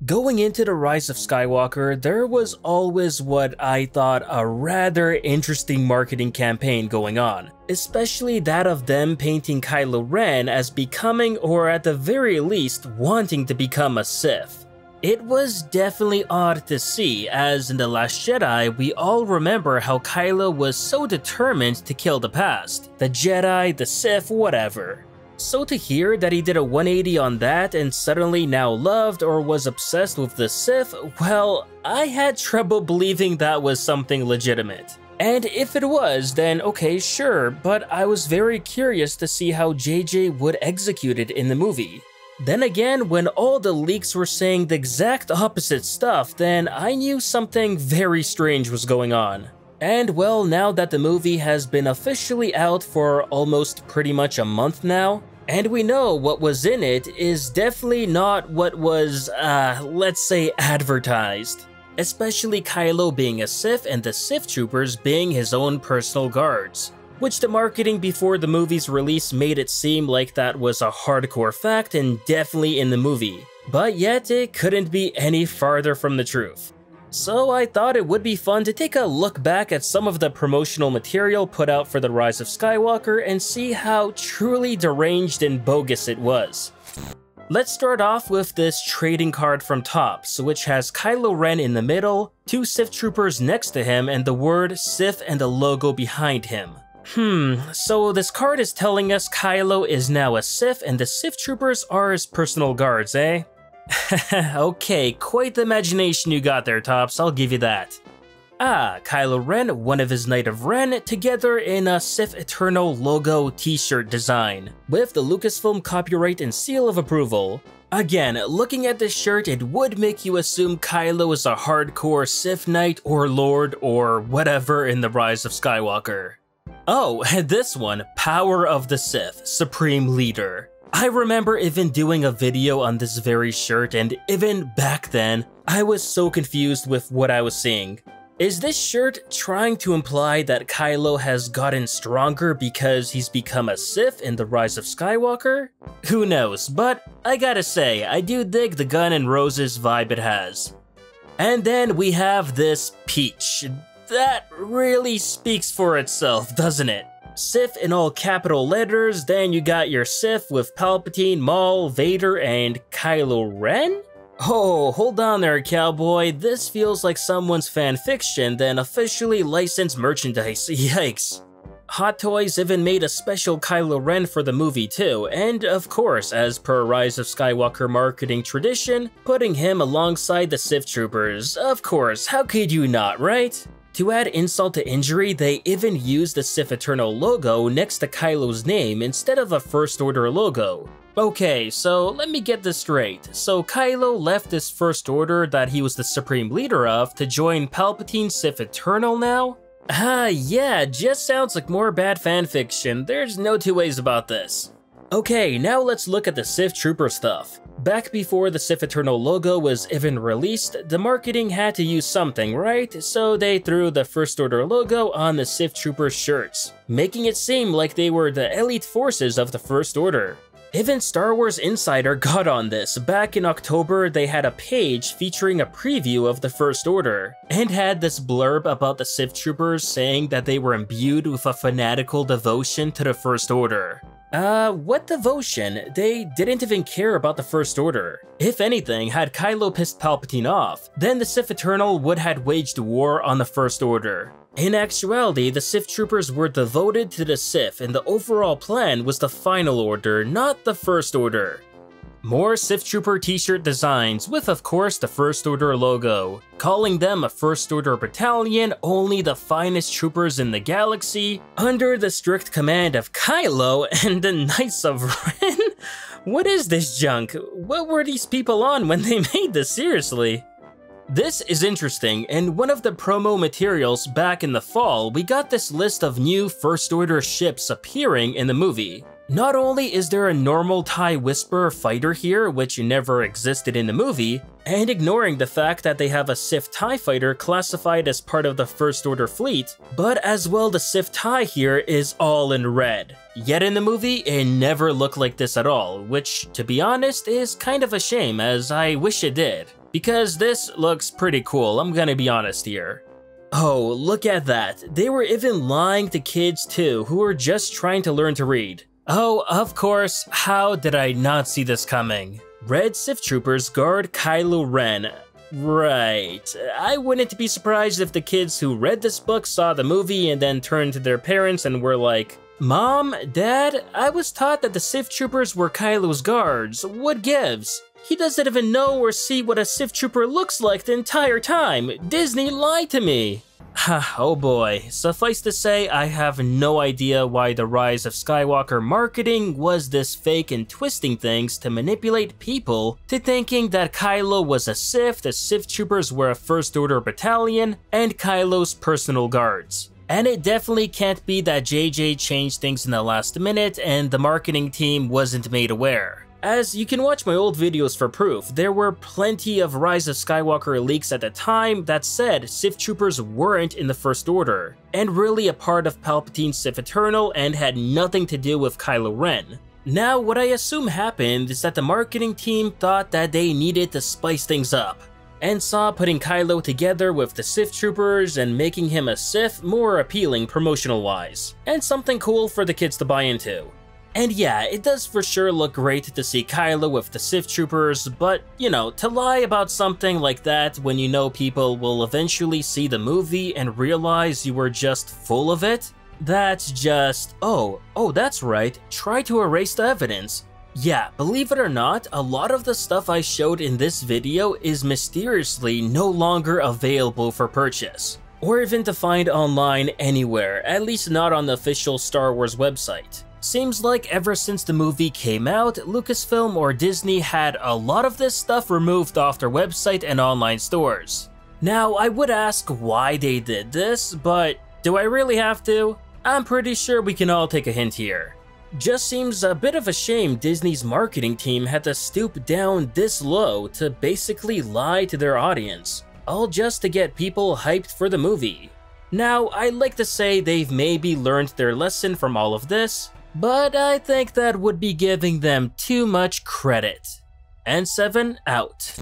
Going into the Rise of Skywalker, there was always what I thought a rather interesting marketing campaign going on, especially that of them painting Kylo Ren as becoming, or at the very least, wanting to become a Sith. It was definitely odd to see, as in The Last Jedi, we all remember how Kylo was so determined to kill the past, the Jedi, the Sith, whatever. So to hear that he did a 180 on that and suddenly now loved or was obsessed with the Sith, well, I had trouble believing that was something legitimate. And if it was, then okay, sure, but I was very curious to see how JJ would execute it in the movie. Then again, when all the leaks were saying the exact opposite stuff, then I knew something very strange was going on. And well, now that the movie has been officially out for almost pretty much a month now, and we know what was in it is definitely not what was, let's say, advertised. Especially Kylo being a Sith and the Sith Troopers being his own personal guards, which the marketing before the movie's release made it seem like that was a hardcore fact and definitely in the movie. But yet, it couldn't be any farther from the truth. So I thought it would be fun to take a look back at some of the promotional material put out for the Rise of Skywalker and see how truly deranged and bogus it was. Let's start off with this trading card from Topps, which has Kylo Ren in the middle, 2 Sith Troopers next to him, and the word Sith and a logo behind him. So this card is telling us Kylo is now a Sith and the Sith Troopers are his personal guards, eh? Okay, quite the imagination you got there, Topps, I'll give you that. Kylo Ren, one of his Knights of Ren, together in a Sith Eternal logo t-shirt design, with the Lucasfilm copyright and seal of approval. Again, looking at this shirt, it would make you assume Kylo is a hardcore Sith Knight or Lord or whatever in the Rise of Skywalker. Oh, and this one, Power of the Sith, Supreme Leader. I remember even doing a video on this very shirt, and even back then, I was so confused with what I was seeing. Is this shirt trying to imply that Kylo has gotten stronger because he's become a Sith in the Rise of Skywalker? Who knows, but I gotta say, I do dig the gun and roses vibe it has. And then we have this peach. That really speaks for itself, doesn't it? Sith in all capital letters, then you got your Sith with Palpatine, Maul, Vader, and Kylo Ren? Oh, hold on there, cowboy. This feels like someone's fanfiction than officially licensed merchandise. Yikes. Hot Toys even made a special Kylo Ren for the movie too, and of course, as per Rise of Skywalker marketing tradition, putting him alongside the Sith Troopers. Of course, how could you not, right? To add insult to injury, they even used the Sith Eternal logo next to Kylo's name instead of a First Order logo. Okay, so let me get this straight. So Kylo left this First Order that he was the Supreme Leader of to join Palpatine's Sith Eternal now? Yeah, just sounds like more bad fanfiction. There's no two ways about this. Okay, now let's look at the Sith Trooper stuff. Back before the Sith Eternal logo was even released, the marketing had to use something, right? So they threw the First Order logo on the Sith Trooper shirts, making it seem like they were the elite forces of the First Order. Even Star Wars Insider got on this. Back in October, they had a page featuring a preview of the First Order, and had this blurb about the Sith Troopers saying that they were imbued with a fanatical devotion to the First Order. What devotion? They didn't even care about the First Order. If anything, had Kylo pissed Palpatine off, then the Sith Eternal would have waged war on the First Order. In actuality, the Sith Troopers were devoted to the Sith, and the overall plan was the Final Order, not the First Order. More Sith Trooper t-shirt designs with, of course, the First Order logo, calling them a First Order battalion, only the finest troopers in the galaxy, under the strict command of Kylo and the Knights of Ren? What is this junk? What were these people on when they made this, seriously? This is interesting. In one of the promo materials back in the fall, we got this list of new First Order ships appearing in the movie. Not only is there a normal TIE Whisperer fighter here, which never existed in the movie, and ignoring the fact that they have a Sith TIE fighter classified as part of the First Order fleet, but as well the Sith TIE here is all in red. Yet in the movie, it never looked like this at all, which, to be honest, is kind of a shame, as I wish it did. because this looks pretty cool, I'm gonna be honest here. Oh, look at that. They were even lying to kids too, who were just trying to learn to read. Oh, of course, how did I not see this coming? Red Sith Troopers guard Kylo Ren. Right. I wouldn't be surprised if the kids who read this book saw the movie and then turned to their parents and were like, "Mom, Dad, I was taught that the Sith Troopers were Kylo's guards. What gives? He doesn't even know or see what a Sith Trooper looks like the entire time. Disney lied to me." Oh boy, suffice to say, I have no idea why the Rise of Skywalker marketing was this fake and twisting things to manipulate people to thinking that Kylo was a Sith, the Sith Troopers were a First Order battalion, and Kylo's personal guards. And it definitely can't be that JJ changed things in the last minute and the marketing team wasn't made aware. As you can watch my old videos for proof, there were plenty of Rise of Skywalker leaks at the time that said Sith Troopers weren't in the First Order, and really a part of Palpatine's Sith Eternal and had nothing to do with Kylo Ren. Now, what I assume happened is that the marketing team thought that they needed to spice things up, and saw putting Kylo together with the Sith Troopers and making him a Sith more appealing promotional-wise, and something cool for the kids to buy into. And yeah, it does for sure look great to see Kylo with the Sith Troopers, but, you know, to lie about something like that when you know people will eventually see the movie and realize you were just full of it? That's just, oh, that's right, try to erase the evidence. Yeah, believe it or not, a lot of the stuff I showed in this video is mysteriously no longer available for purchase, or even to find online anywhere, at least not on the official Star Wars website. Seems like ever since the movie came out, Lucasfilm or Disney had a lot of this stuff removed off their website and online stores. Now, I would ask why they did this, but do I really have to? I'm pretty sure we can all take a hint here. Just seems a bit of a shame Disney's marketing team had to stoop down this low to basically lie to their audience, all just to get people hyped for the movie. Now, I'd like to say they've maybe learned their lesson from all of this, but I think that would be giving them too much credit. N7 out.